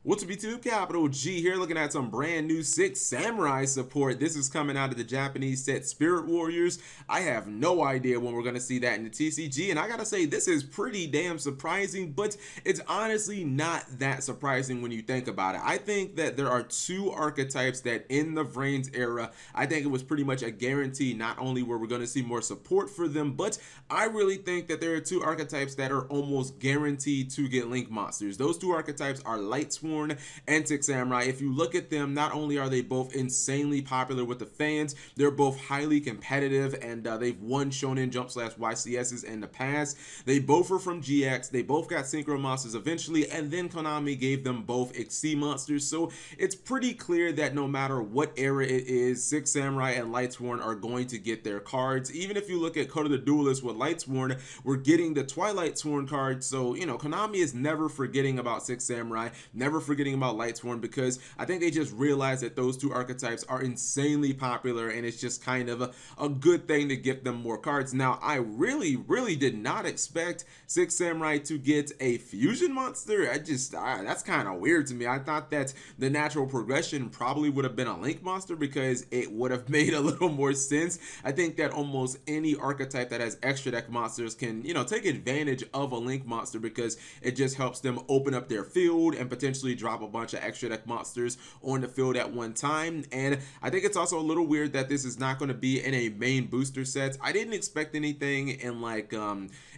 What's up YouTube, Capital G here, looking at some brand new 6 Samurai support. This is coming out of the Japanese set Spirit Warriors. I have no idea when we're going to see that in the TCG, and I gotta say this is pretty damn surprising, but it's honestly not that surprising when you think about it. I think that there are 2 archetypes that in the Vrains era, I think it was pretty much a guarantee. Not only were we going to see more support for them, but I really think that there are 2 archetypes that are almost guaranteed to get Link monsters. Those 2 archetypes are Lightsworn and 6 Samurai. If you look at them, not only are they both insanely popular with the fans, they're both highly competitive, and they've won Shonen Jump / YCSs in the past. They both are from GX. They both got Synchro monsters eventually, and then Konami gave them both XC monsters. So it's pretty clear that no matter what era it is, 6 Samurai and Lightsworn are going to get their cards. Even if you look at Code of the Duelist with Lightsworn, we're getting the Twilight Sworn card. So, you know, Konami is never forgetting about 6 Samurai, never forgetting about Lightsworn, because I think they just realized that those 2 archetypes are insanely popular, and it's just kind of a good thing to get them more cards. Now, I really did not expect 6 Samurai to get a fusion monster. That's kind of weird to me. I thought that the natural progression probably would have been a Link monster, because it would have made a little more sense. I think that almost any archetype that has extra deck monsters can, you know, take advantage of a Link monster, because it just helps them open up their field and potentially drop a bunch of extra deck monsters on the field at one time. And I think it's also a little weird that this is not going to be in a main booster set. I didn't expect anything in like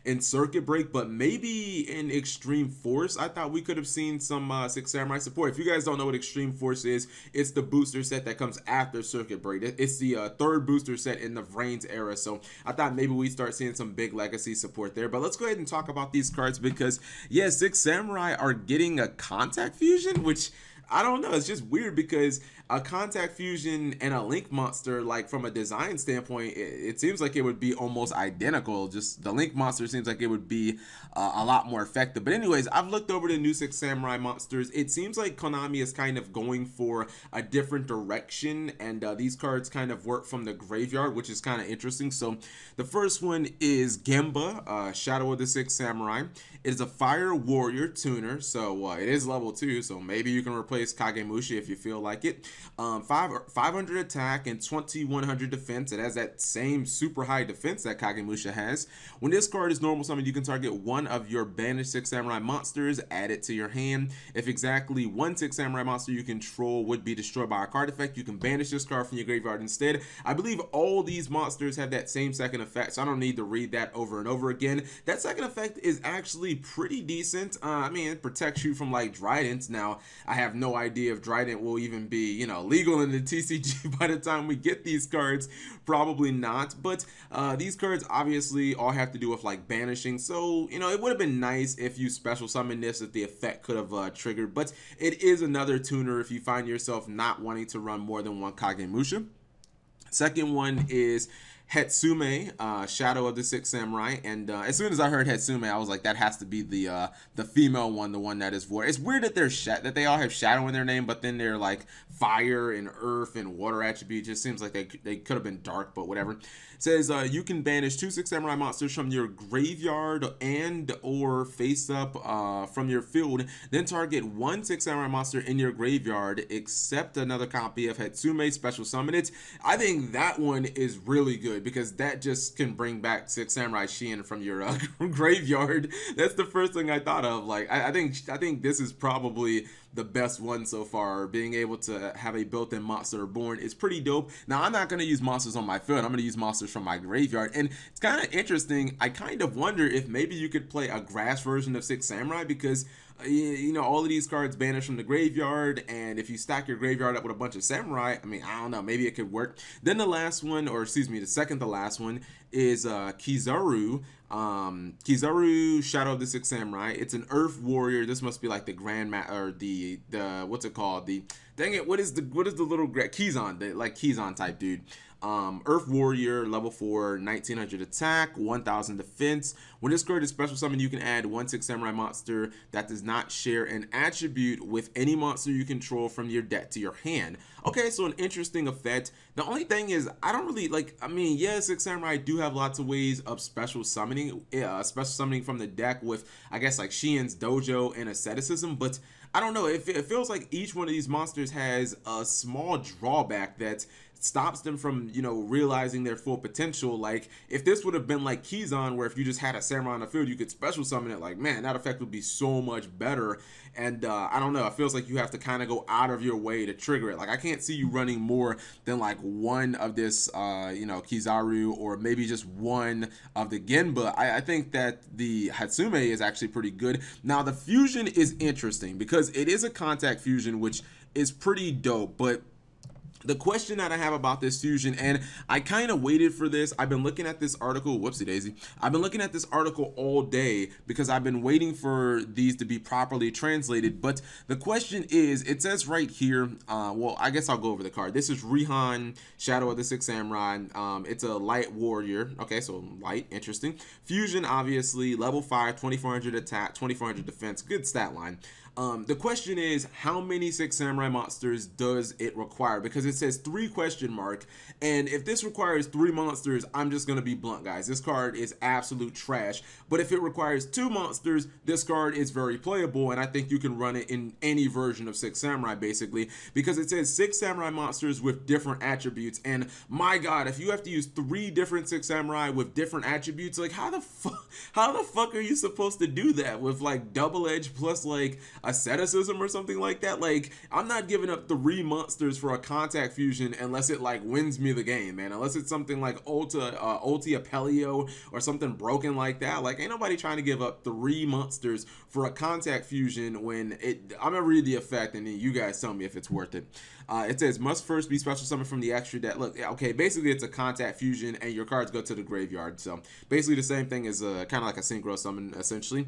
in Circuit Break, but maybe in Extreme Force I thought we could have seen some 6 Samurai support. If you guys don't know what Extreme Force is, it's the booster set that comes after Circuit Break. It's the 3rd booster set in the Vrains era, so I thought maybe we start seeing some big legacy support there. But let's go ahead and talk about these cards, because yeah, 6 Samurai are getting a Contact Fusion, which I don't know, it's just weird, because a Contact Fusion and a Link monster, like from a design standpoint, it seems like it would be almost identical. Just the Link monster seems like it would be a lot more effective. But anyways, I've looked over the new 6 Samurai monsters. It seems like Konami is kind of going for a different direction, and these cards kind of work from the graveyard, which is kind of interesting. So the first one is Gemba, Shadow of the 6 Samurai. It is a Fire Warrior tuner, so it is level 2, so maybe you can replace Kagemusha if you feel like it. 500 attack and 2100 defense. It has that same super high defense that Kagemusha has. When this card is normal summoned, you can target one of your banished 6 Samurai monsters, add it to your hand. If exactly one 6 Samurai monster you control would be destroyed by a card effect, you can banish this card from your graveyard instead. I believe all these monsters have that same second effect, so I don't need to read that over and over again. That second effect is actually pretty decent. I mean, it protects you from like Tridents. Now, I have no idea if Trident will even be, you know, legal in the TCG by the time we get these cards. Probably not, but these cards obviously all have to do with like banishing, so you know, it would have been nice if you special summon this, if the effect could have triggered. But it is another tuner if you find yourself not wanting to run more than one Kagemusha. Second one is Hetsume, Shadow of the 6 Samurai, and as soon as I heard Hetsume, I was like, that has to be the female one, the one that is void. It's weird that that they all have shadow in their name, but then they're like fire and earth and water attribute. It just seems like they could have been dark, but whatever. It says you can banish 2 6 Samurai monsters from your graveyard and or face up from your field, then target one 6 Samurai monster in your graveyard except another copy of Hetsume, special summon it. I think that one is really good, because that just can bring back 6 Samurai Shien from your graveyard. That's the first thing I thought of. Like, I think this is probably the best one so far. Being able to have a built-in monster reborn is pretty dope. Now, I'm not going to use monsters on my field. I'm going to use monsters from my graveyard, and it's kind of interesting. I kind of wonder if maybe you could play a grass version of 6 Samurai, because you know, all of these cards banish from the graveyard, and if you stack your graveyard up with a bunch of samurai, I mean, I don't know, maybe it could work. Then the last one, or excuse me, the second to last one is Kizaru. Kizaru, Shadow of the 6 Samurai. It's an Earth Warrior. This must be like the or the what's it called? The dang it, what is the little Kizan, the like Kizan type dude. Earth Warrior, level 4, 1900 attack, 1000 defense. When this card is special summon, you can add one 6 Samurai monster that does not share an attribute with any monster you control from your deck to your hand. Okay, so an interesting effect. The only thing is, I don't really like, I mean, yeah, 6 Samurai do have lots of ways of special summoning from the deck with, I guess, like Shien's Dojo and Asceticism, but I don't know, it feels like each one of these monsters has a small drawback that stops them from, you know, realizing their full potential. Like, if this would have been like Keyzon, where if you just had a samurai on the field, you could special summon it, like, man, that effect would be so much better. And I don't know, it feels like you have to kind of go out of your way to trigger it. Like, I can't see you running more than like one of this, you know, Kizaru, or maybe just one of the Genba. I think that the Hatsume is actually pretty good. Now, the fusion is interesting because it is a contact fusion, which is pretty dope, but the question that I have about this fusion, and I kind of waited for this, I've been looking at this article, whoopsie daisy, I've been looking at this article all day because I've been waiting for these to be properly translated. But the question is, it says right here, well, I guess I'll go over the card. This is Rihan, Shadow of the Six Samurai. It's a light warrior. Okay, so light, interesting. Fusion, obviously, level 5, 2400 attack, 2400 defense, good stat line. The question is, how many Six Samurai monsters does it require? Because it says 3 question mark, and if this requires 3 monsters, I'm just gonna be blunt, guys. This card is absolute trash. But if it requires 2 monsters, this card is very playable, and I think you can run it in any version of Six Samurai, basically, because it says 6 Samurai monsters with different attributes. And my God, if you have to use 3 different Six Samurai with different attributes, like how the fuck are you supposed to do that with like double edge plus like asceticism or something like that? Like, I'm not giving up 3 monsters for a contact fusion unless it like wins me the game, man. Unless it's something like Ulti Apelio or something broken like that. Like, ain't nobody trying to give up 3 monsters for a contact fusion when it. I'm gonna read the effect and then you guys tell me if it's worth it. It says must first be special summoned from the extra deck. Look, okay, basically it's a contact fusion and your cards go to the graveyard. So basically the same thing as kind of like a synchro summon, essentially.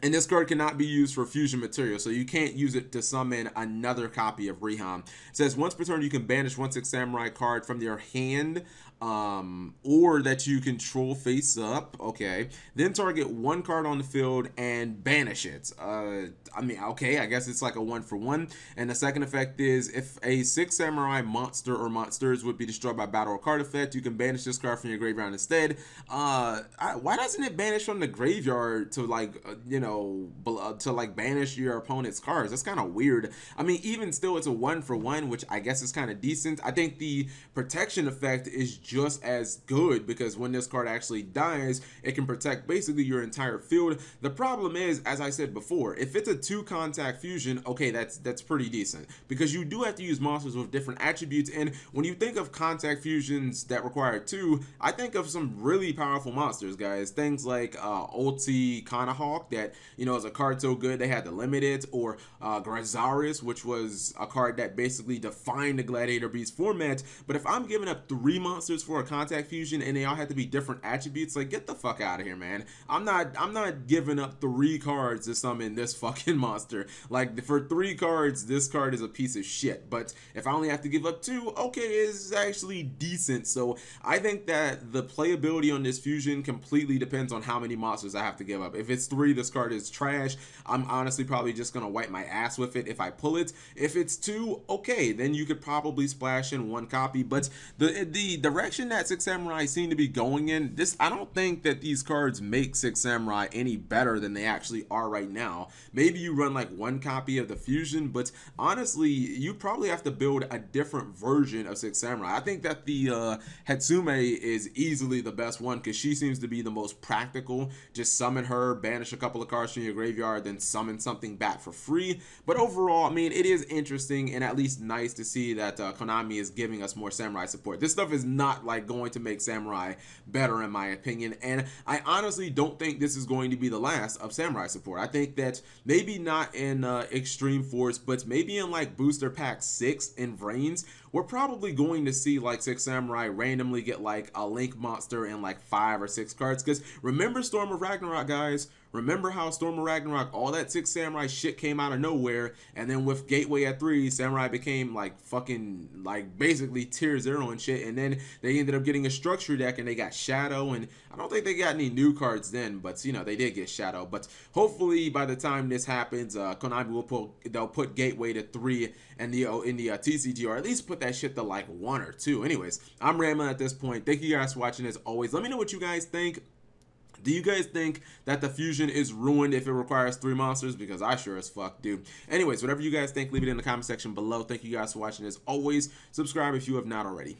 And this card cannot be used for fusion material, so you can't use it to summon another copy of Rihan. It says once per turn you can banish 1 Six Samurai card from your hand, or that you control face up. Okay, then target 1 card on the field and banish it. I mean, okay, I guess it's like a 1-for-1. And the second effect is if a Six Samurai monster or monsters would be destroyed by battle or card effect, you can banish this card from your graveyard instead. Why doesn't it banish from the graveyard to like you know, to like banish your opponent's cards? That's kind of weird. I mean, even still, it's a 1-for-1, which I guess is kind of decent. I think the protection effect is just as good because when this card actually dies, it can protect basically your entire field. The problem is, as I said before, if it's a 2 contact fusion, okay, that's pretty decent because you do have to use monsters with different attributes. And when you think of contact fusions that require 2, I think of some really powerful monsters, guys. Things like Ulti Kanahawk, that, you know, is a card so good they had to limit it, or Grazaris, which was a card that basically defined the Gladiator Beast format. But if I'm giving up 3 monsters for a contact fusion and they all have to be different attributes, like, get the fuck out of here, man. I'm not giving up 3 cards to summon this fucking monster. Like, for 3 cards, this card is a piece of shit. But if I only have to give up 2, okay, it's actually decent. So I think that the playability on this fusion completely depends on how many monsters I have to give up. If it's 3, this card is trash. I'm honestly probably just gonna wipe my ass with it if I pull it. If it's 2, okay, then you could probably splash in 1 copy. But the direction that Six Samurai seem to be going in, this, I don't think that these cards make Six Samurai any better than they actually are right now. Maybe you run like 1 copy of the fusion, but honestly, you probably have to build a different version of Six Samurai. I think that the Hatsume is easily the best one because she seems to be the most practical. Just summon her, banish a couple of cards from your graveyard, then summon something back for free. But overall, I mean, it is interesting and at least nice to see that Konami is giving us more Samurai support. This stuff is not like going to make Samurai better, in my opinion, and I honestly don't think this is going to be the last of Samurai support. I think that maybe not in Extreme Force, but maybe in like Booster Pack 6 in Vrains, we're probably going to see like Six Samurai randomly get like a Link monster in like 5 or 6 cards. Because remember Storm of Ragnarok, guys? Remember how Storm of Ragnarok, all that Six Samurai shit came out of nowhere, and then with Gateway at 3, Samurai became like fucking like basically tier 0 and shit, and then they ended up getting a structure deck and they got Shadow, and I don't think they got any new cards then, but you know, they did get Shadow. But hopefully by the time this happens, Konami will they'll put Gateway to 3 and the TCG, or at least put that shit to like 1 or 2. Anyways, I'm rambling at this point. Thank you guys for watching as always. Let me know what you guys think. Do you guys think that the fusion is ruined if it requires 3 monsters? Because I sure as fuck do. Anyways, whatever you guys think, leave it in the comment section below. Thank you guys for watching. As always, subscribe if you have not already.